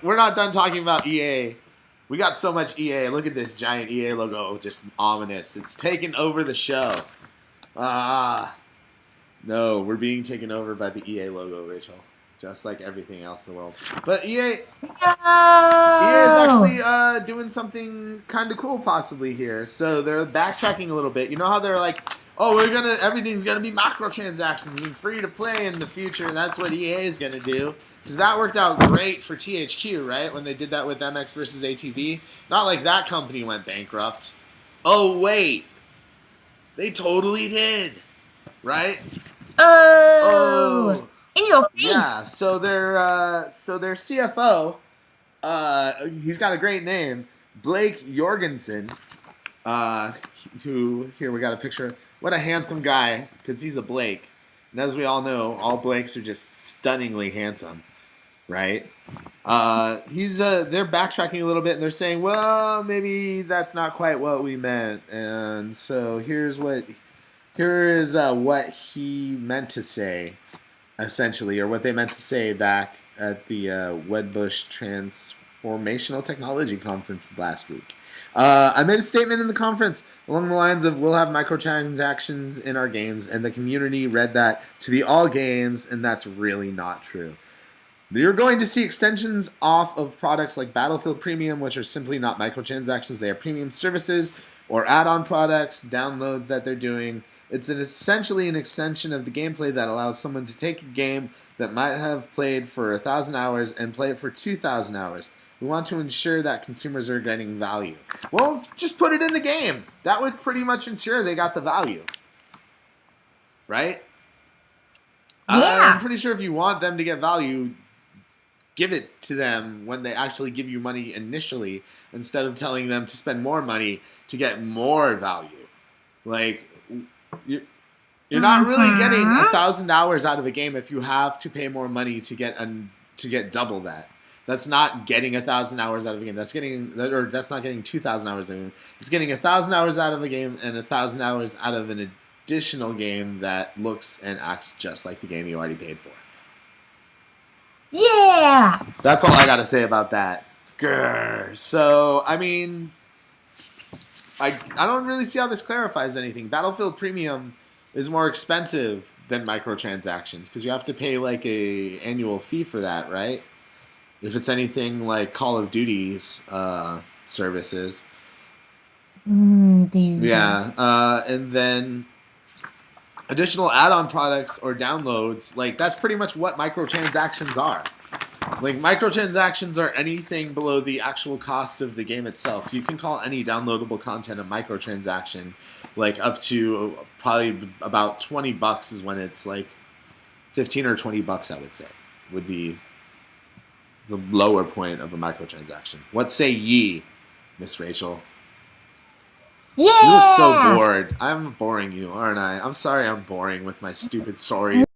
we're not done talking about EA. We got so much EA. Look at this giant EA logo, just ominous. It's taken over the show. No, we're being taken over by the EA logo, Rachel. Just like everything else in the world. But EA is actually doing something kind of cool possibly here. So they're backtracking a little bit. You know how they're like, oh, everything's gonna be microtransactions and free to play in the future, and that's what EA is gonna do. Because that worked out great for THQ, right? When they did that with MX versus ATV. Not like that company went bankrupt. Oh wait, they totally did, right? Oh, in your face. Yeah. So their CFO, he's got a great name, Blake Jorgensen. Who here we got a picture. What a handsome guy, because he's a Blake. And as we all know, all Blakes are just stunningly handsome, right? They're backtracking a little bit, and they're saying, well, maybe that's not quite what we meant. And so here is what he meant to say, essentially, or what they meant to say back at the Wedbush Transformational Technology Conference last week. I made a statement in the conference along the lines of, we'll have microtransactions in our games, and the community read that to be all games, and that's really not true. You're going to see extensions off of products like Battlefield Premium, which are simply not microtransactions. They are premium services or add-on products, downloads that they're doing. It's essentially an extension of the gameplay that allows someone to take a game that might have played for 1,000 hours and play it for 2,000 hours. We want to ensure that consumers are getting value. Well, just put it in the game. That would pretty much ensure they got the value. Right? Yeah. I'm pretty sure if you want them to get value, give it to them when they actually give you money initially, instead of telling them to spend more money to get more value. Like, you're not really getting 1,000 hours out of a game if you have to pay more money to get double that. That's not getting 1,000 hours out of a game. That's not getting 2,000 hours out of a game. It's getting 1,000 hours out of a game and 1,000 hours out of an additional game that looks and acts just like the game you already paid for. Yeah. That's all I got to say about that. Grr. So, I mean, I don't really see how this clarifies anything. Battlefield Premium is more expensive than microtransactions because you have to pay like a annual fee for that, right? If it's anything like Call of Duty's services. Yeah, and then additional add-on products or downloads, like that's pretty much what microtransactions are. Like, microtransactions are anything below the actual cost of the game itself. You can call any downloadable content a microtransaction, like up to probably about $20 is when it's like 15 or $20, I would say, would be the lower point of a microtransaction. What say ye, Miss Rachel? Yeah. You look so bored. I'm boring you, aren't I? I'm sorry I'm boring with my stupid stories.